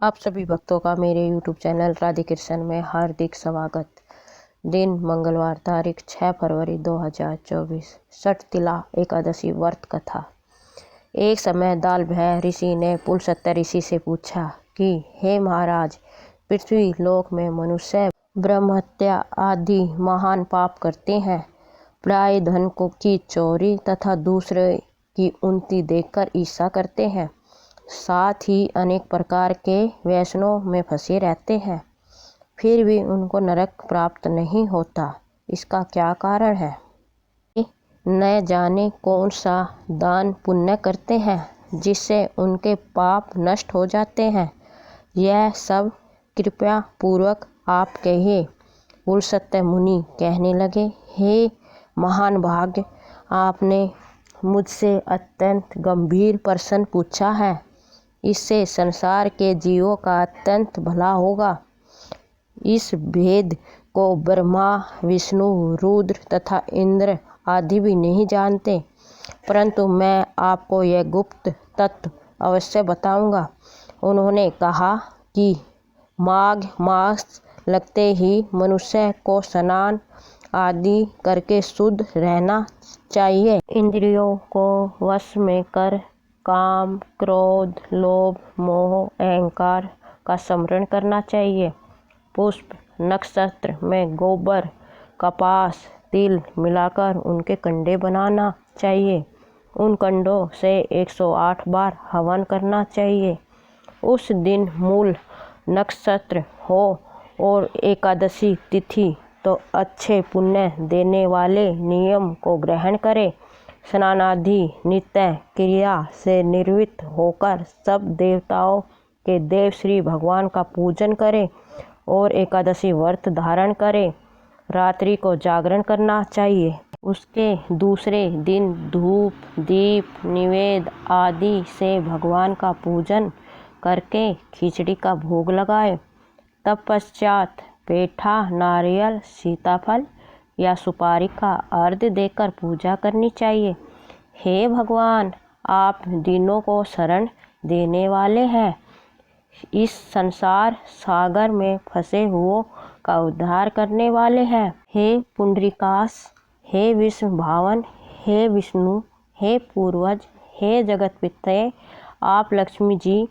आप सभी भक्तों का मेरे YouTube चैनल राधे कृष्ण में हार्दिक स्वागत। दिन मंगलवार, तारीख 6 फरवरी 2024। षटतिला एकादशी व्रत कथा। एक समय दालभय ऋषि ने पुलस्त्य ऋषि से पूछा कि हे महाराज, पृथ्वी लोक में मनुष्य ब्रह्महत्या आदि महान पाप करते हैं, प्राय धन को की चोरी तथा दूसरे की उन्नति देखकर ईर्ष्या करते हैं, साथ ही अनेक प्रकार के व्यसनों में फंसे रहते हैं, फिर भी उनको नरक प्राप्त नहीं होता। इसका क्या कारण है? न जाने कौन सा दान पुण्य करते हैं जिससे उनके पाप नष्ट हो जाते हैं। यह सब कृपया पूर्वक आप कहिए। पुलस्त्य मुनि कहने लगे, हे महान भाग, आपने मुझसे अत्यंत गंभीर प्रश्न पूछा है। इससे संसार के जीवों का अत्यंत भला होगा। इस भेद को ब्रह्मा, विष्णु, रुद्र तथा इंद्र आदि भी नहीं जानते, परंतु मैं आपको यह गुप्त तत्व अवश्य बताऊंगा। उन्होंने कहा कि माघ मास लगते ही मनुष्य को स्नान आदि करके शुद्ध रहना चाहिए। इंद्रियों को वश में कर काम, क्रोध, लोभ, मोह, अहंकार का स्मरण करना चाहिए। पुष्प नक्षत्र में गोबर, कपास, तिल मिलाकर उनके कंडे बनाना चाहिए। उन कंडों से 108 बार हवन करना चाहिए। उस दिन मूल नक्षत्र हो और एकादशी तिथि तो अच्छे पुण्य देने वाले नियम को ग्रहण करें। स्नानादि नित्य क्रिया से निर्वृत्त होकर सब देवताओं के देव श्री भगवान का पूजन करें और एकादशी व्रत धारण करें। रात्रि को जागरण करना चाहिए। उसके दूसरे दिन धूप, दीप, निवेद आदि से भगवान का पूजन करके खिचड़ी का भोग लगाए। तत्पश्चात पेठा, नारियल, सीताफल या सुपारी का अर्घ्य देकर पूजा करनी चाहिए। हे भगवान, आप दीनों को शरण देने वाले हैं। इस संसार सागर में फंसे हुओं का उद्धार करने वाले हैं। हे पुंडरीकाश, हे विष्णु भावन, हे विष्णु, हे पूर्वज, हे जगत पिते, आप लक्ष्मी जी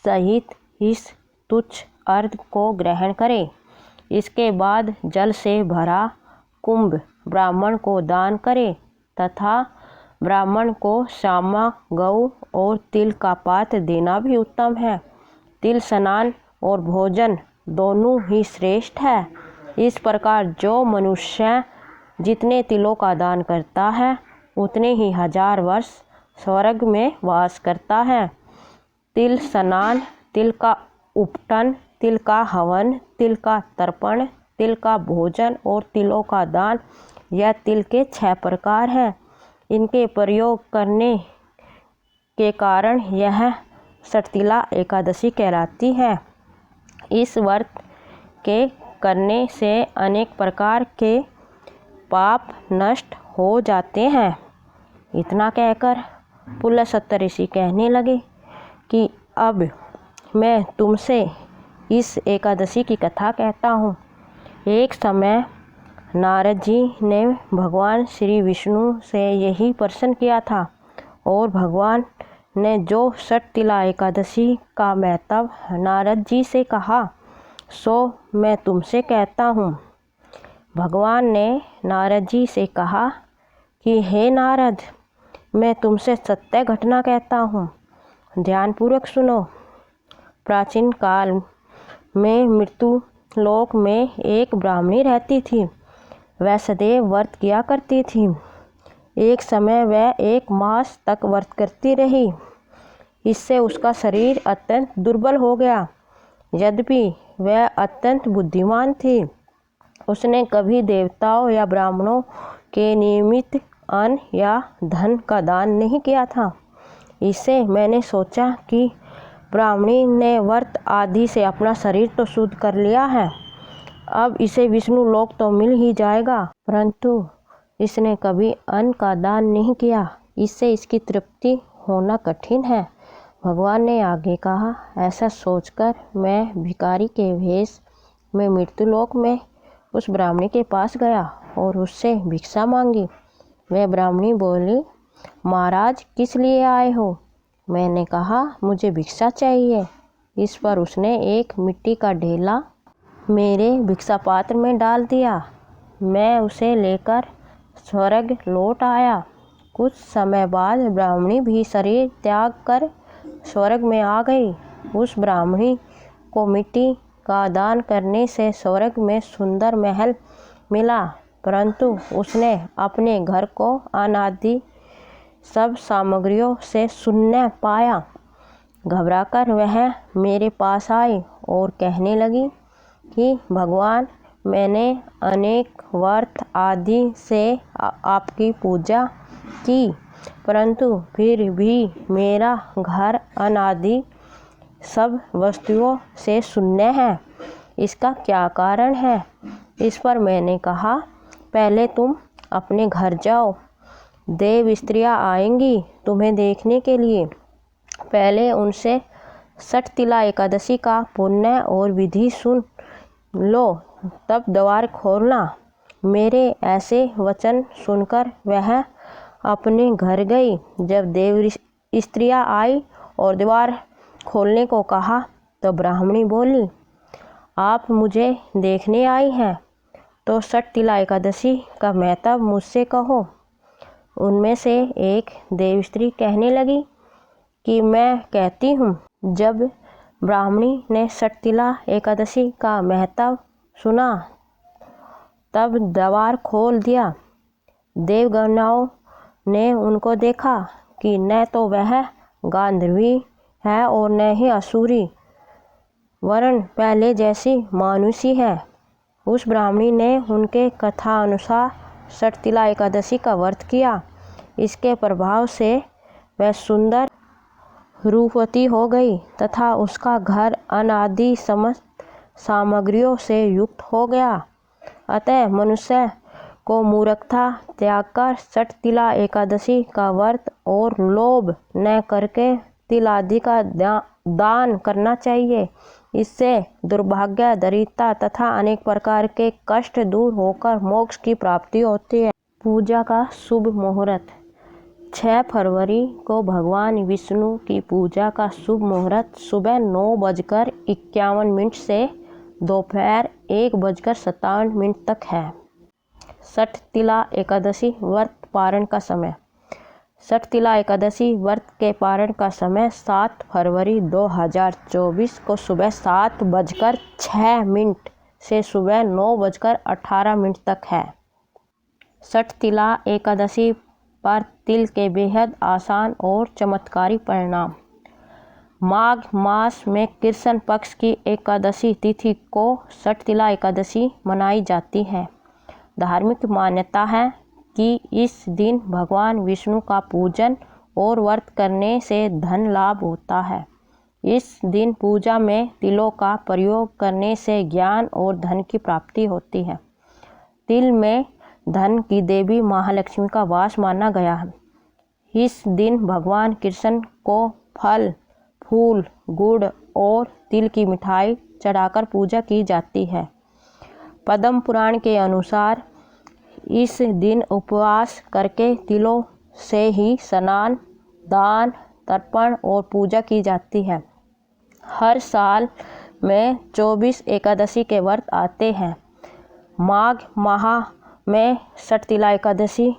सहित इस तुच्छ अर्घ्य को ग्रहण करें। इसके बाद जल से भरा कुंभ ब्राह्मण को दान करें तथा ब्राह्मण को श्यामा गौ और तिल का पात्र देना भी उत्तम है। तिल स्नान और भोजन दोनों ही श्रेष्ठ है। इस प्रकार जो मनुष्य जितने तिलों का दान करता है उतने ही 1000 वर्ष स्वर्ग में वास करता है। तिल स्नान, तिल का उपटन, तिल का हवन, तिल का तर्पण, तिल का भोजन और तिलों का दान, यह तिल के 6 प्रकार हैं। इनके प्रयोग करने के कारण यह षटतिला एकादशी कहलाती है। इस व्रत के करने से अनेक प्रकार के पाप नष्ट हो जाते हैं। इतना कहकर पुलस्त्य ऋषि कहने लगे कि अब मैं तुमसे इस एकादशी की कथा कहता हूँ। एक समय नारद जी ने भगवान श्री विष्णु से यही प्रश्न किया था और भगवान ने जो षटतिला एकादशी का महत्व नारद जी से कहा सो मैं तुमसे कहता हूँ। भगवान ने नारद जी से कहा कि हे नारद, मैं तुमसे सत्य घटना कहता हूँ, ध्यानपूर्वक सुनो। प्राचीन काल में मृत्यु लोक में एक ब्राह्मणी रहती थी। वह सदैव व्रत किया करती थी। एक समय वह 1 मास तक व्रत करती रही। इससे उसका शरीर अत्यंत दुर्बल हो गया। यद्यपि वह अत्यंत बुद्धिमान थी, उसने कभी देवताओं या ब्राह्मणों के नियमित अन्न या धन का दान नहीं किया था। इससे मैंने सोचा कि ब्राह्मणी ने व्रत आदि से अपना शरीर तो शुद्ध कर लिया है, अब इसे विष्णु लोक तो मिल ही जाएगा, परंतु इसने कभी अन्न का दान नहीं किया। इससे इसकी तृप्ति होना कठिन है। भगवान ने आगे कहा, ऐसा सोचकर मैं भिखारी के भेष में मृत्युलोक में उस ब्राह्मणी के पास गया और उससे भिक्षा मांगी। वह ब्राह्मणी बोली, महाराज किस लिए आए हो? मैंने कहा, मुझे भिक्षा चाहिए। इस पर उसने एक मिट्टी का ढेला मेरे भिक्षा पात्र में डाल दिया। मैं उसे लेकर स्वर्ग लौट आया। कुछ समय बाद ब्राह्मणी भी शरीर त्याग कर स्वर्ग में आ गई। उस ब्राह्मणी को मिट्टी का दान करने से स्वर्ग में सुंदर महल मिला, परंतु उसने अपने घर को अनादि सब सामग्रियों से शून्य पाया। घबराकर वह मेरे पास आई और कहने लगी कि भगवान, मैंने अनेक व्रत आदि से आपकी पूजा की, परंतु फिर भी मेरा घर अनादि सब वस्तुओं से शून्य है। इसका क्या कारण है? इस पर मैंने कहा, पहले तुम अपने घर जाओ, देव स्त्रियाँ आएंगी तुम्हें देखने के लिए। पहले उनसे षठ तिला एकादशी का पुण्य और विधि सुन लो, तब द्वार खोलना। मेरे ऐसे वचन सुनकर वह अपने घर गई। जब देव स्त्रियाँ आई और द्वार खोलने को कहा तो ब्राह्मणी बोली, आप मुझे देखने आई हैं तो षठ तिला एकादशी का महत्व मुझसे कहो। उनमें से एक देव स्त्री कहने लगी कि मैं कहती हूँ। जब ब्राह्मणी ने षठ तिला एकादशी का महत्व सुना तब द्वार खोल दिया। देवगणों ने उनको देखा कि न तो वह गांधर्वी है और न ही असुरी, वरन पहले जैसी मानुषी है। उस ब्राह्मणी ने उनके कथा अनुसार षठ तिला एकादशी का व्रत किया। इसके प्रभाव से वह सुंदर रूपवती हो गई तथा उसका घर अनादि समस्त सामग्रियों से युक्त हो गया। अतः मनुष्य को मूर्खता त्याग कर षठ तिला एकादशी का व्रत और लोभ न करके तिल आदि का दान करना चाहिए। इससे दुर्भाग्य, दरिद्रता तथा अनेक प्रकार के कष्ट दूर होकर मोक्ष की प्राप्ति होती है। पूजा का शुभ मुहूर्त। 6 फरवरी को भगवान विष्णु की पूजा का शुभ मुहूर्त सुबह 9:51 से दोपहर 1:57 तक है। षठ तिला एकादशी व्रत पारण का समय। षठ तिला एकादशी व्रत के पारण का समय 7 फरवरी 2024 को सुबह 7:06 से सुबह 9:18 तक है। षठ तिला एकादशी पर तिल के बेहद आसान और चमत्कारी परिणाम। माघ मास में कृष्ण पक्ष की एकादशी तिथि को षठ तिला एकादशी मनाई जाती है। धार्मिक मान्यता है कि इस दिन भगवान विष्णु का पूजन और व्रत करने से धन लाभ होता है। इस दिन पूजा में तिलों का प्रयोग करने से ज्ञान और धन की प्राप्ति होती है। तिल में धन की देवी महालक्ष्मी का वास माना गया है। इस दिन भगवान कृष्ण को फल, फूल, गुड़ और तिल की मिठाई चढ़ाकर पूजा की जाती है। पद्म पुराण के अनुसार इस दिन उपवास करके तिलों से ही स्नान, दान, तर्पण और पूजा की जाती है। हर साल में 24 एकादशी के व्रत आते हैं। माघ माह में षठ तिला एकादशी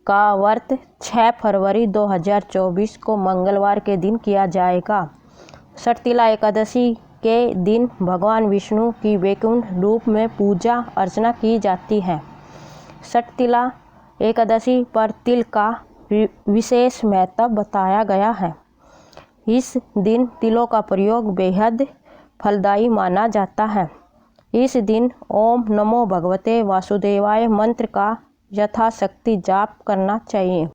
का व्रत 6 फरवरी 2024 को मंगलवार के दिन किया जाएगा। षठ तिला एकादशी के दिन भगवान विष्णु की वैकुंठ रूप में पूजा अर्चना की जाती है। षठ तिला एकादशी पर तिल का विशेष महत्व बताया गया है। इस दिन तिलों का प्रयोग बेहद फलदायी माना जाता है। इस दिन ओम नमो भगवते वासुदेवाय मंत्र का यथाशक्ति जाप करना चाहिए।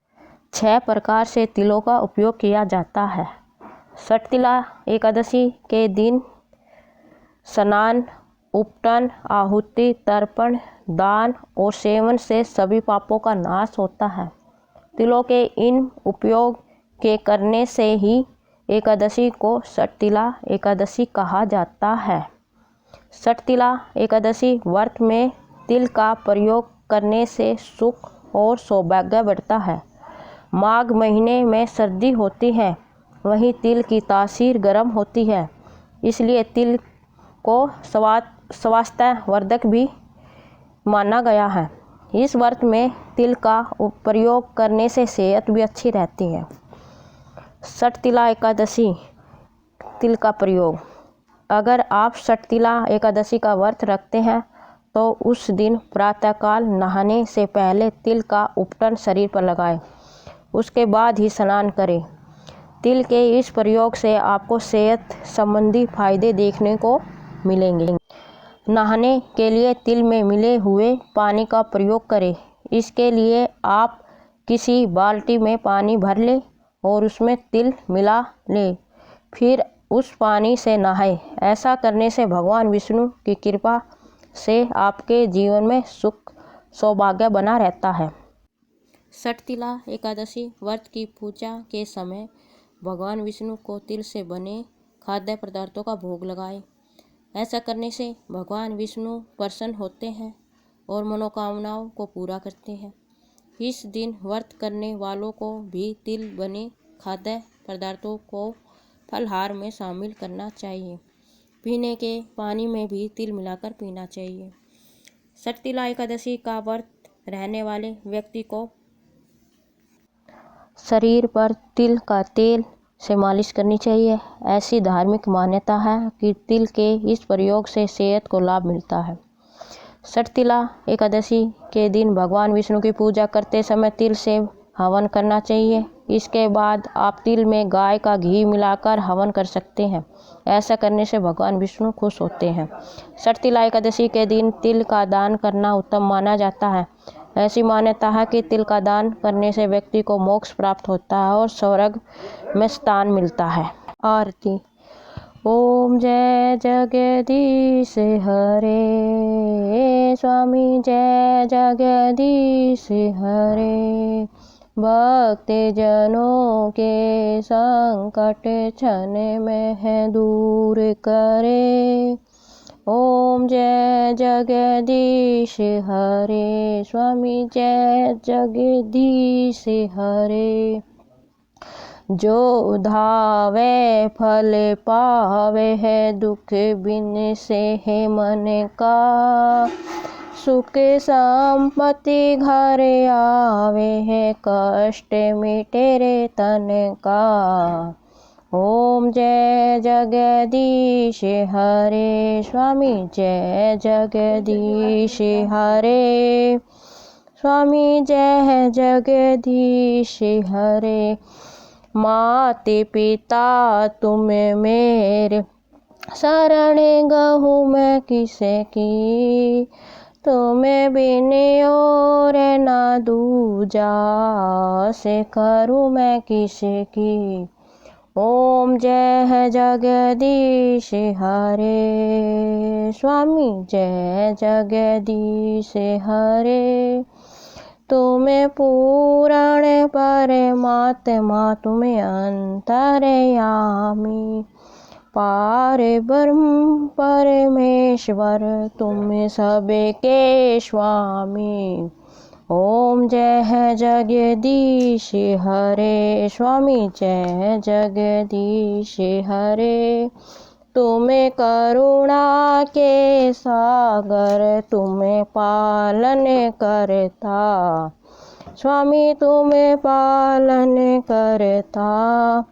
6 प्रकार से तिलों का उपयोग किया जाता है। षठ तिला एकादशी के दिन स्नान, उपटन, आहुति, तर्पण, दान और सेवन से सभी पापों का नाश होता है। तिलों के इन उपयोग के करने से ही एकादशी को षटतिला एकादशी कहा जाता है। षटतिला एकादशी व्रत में तिल का प्रयोग करने से सुख और सौभाग्य बढ़ता है। माघ महीने में सर्दी होती है, वहीं तिल की तासीर गर्म होती है, इसलिए तिल को स्वास्थ्यवर्धक भी माना गया है। इस व्रत में तिल का प्रयोग करने से सेहत भी अच्छी रहती है। षटतिला एकादशी तिल का प्रयोग। अगर आप षटतिला एकादशी का व्रत रखते हैं तो उस दिन प्रातःकाल नहाने से पहले तिल का उपटन शरीर पर लगाएं, उसके बाद ही स्नान करें। तिल के इस प्रयोग से आपको सेहत संबंधी फायदे देखने को मिलेंगे। नहाने के लिए तिल में मिले हुए पानी का प्रयोग करें। इसके लिए आप किसी बाल्टी में पानी भर लें और उसमें तिल मिला लें, फिर उस पानी से नहाएं। ऐसा करने से भगवान विष्णु की कृपा से आपके जीवन में सुख सौभाग्य बना रहता है। षटतिला एकादशी व्रत की पूजा के समय भगवान विष्णु को तिल से बने खाद्य पदार्थों का भोग लगाएं। ऐसा करने से भगवान विष्णु प्रसन्न होते हैं और मनोकामनाओं को पूरा करते हैं। इस दिन व्रत करने वालों को भी तिल बने खाद्य पदार्थों को फलाहार में शामिल करना चाहिए। पीने के पानी में भी तिल मिलाकर पीना चाहिए। षटतिला एकादशी का व्रत रहने वाले व्यक्ति को शरीर पर तिल का तेल से मालिश करनी चाहिए। ऐसी धार्मिक मान्यता है कि तिल के इस प्रयोग से सेहत को लाभ मिलता है। षटतिला एकादशी के दिन भगवान विष्णु की पूजा करते समय तिल से हवन करना चाहिए। इसके बाद आप तिल में गाय का घी मिलाकर हवन कर सकते हैं। ऐसा करने से भगवान विष्णु खुश होते हैं। षटतिला एकादशी के दिन तिल का दान करना उत्तम माना जाता है। ऐसी मान्यता है कि तिल का दान करने से व्यक्ति को मोक्ष प्राप्त होता है और स्वर्ग में स्थान मिलता है। आरती। ओम जय जगदीश हरे, स्वामी जय जगदीश हरे। भक्ति जनों के संकट क्षण में है दूर करे। ओम जय जगदीश हरे, स्वामी जय जगदीश हरे। जो धावे फल पावे है, दुख बिन से है मन का। सुख संपत्ति घर आवे है, कष्ट मिटे रे तन का। ओम जय जगदीश हरे, स्वामी जय जगदीश हरे। स्वामी जय जगदीश हरे। माते पिता तुम मेरे, शरण गहूँ मैं किसे की। तुम्हें बिन और ना दूजा, से करूँ मैं किसे की। ओम जय जगदीश हरे, स्वामी जय जगदीश हरे। तुम्हें पूरण परमात्मा, तुम्हें अंतर्यामी। पार ब्रह्म परमेश्वर, तुम सबके स्वामी। ओम जय जगदीश हरे, स्वामी जय जगदीश हरे। तुम्हें करुणा के सागर, तुम्हें पालन करता। स्वामी तुम्हें पालन करता।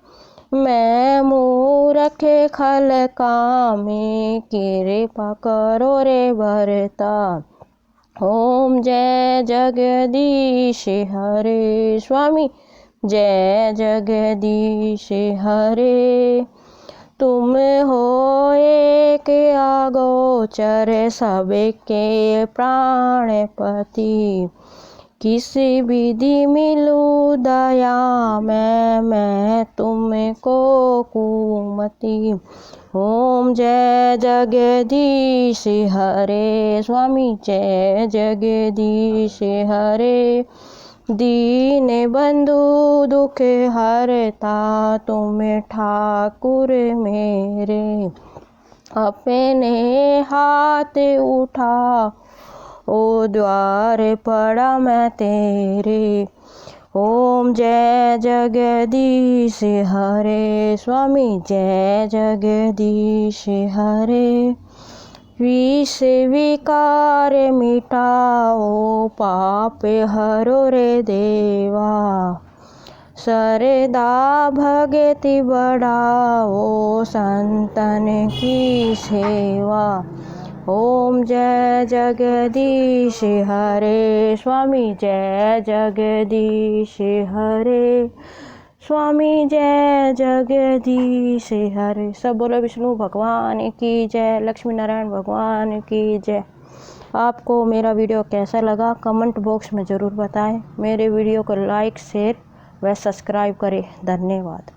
मैं मूर्ख खल कामी, कृपा करो रे भरता। ओम जय जगदीश हरे, स्वामी जय जगदीश हरे। तुम हो एक अगोचर, सबके प्राणपति। किसी विधि मिलूं दया मैं तुमको कुमति। ओम जय जगदीश हरे, स्वामी जय जगदीश हरे। दीन बंधु दुख हरता तुम्हें ठाकुर मेरे, अपने हाथ उठा ओ द्वार पड़ा मैं तेरे। ओम जय जगदीश हरे, स्वामी जय जगदीश हरे। विष विकार मिटाओ पाप हरो रे देवा, सरदा भगति बढ़ाओ संतन की सेवा। ओम जय जगदीश हरे, स्वामी जय जगदीश हरे, स्वामी जय जगदीश हरे। सब बोलो विष्णु भगवान की जय, लक्ष्मी नारायण भगवान की जय। आपको मेरा वीडियो कैसा लगा कमेंट बॉक्स में ज़रूर बताएं। मेरे वीडियो को लाइक शेयर व सब्सक्राइब करें। धन्यवाद।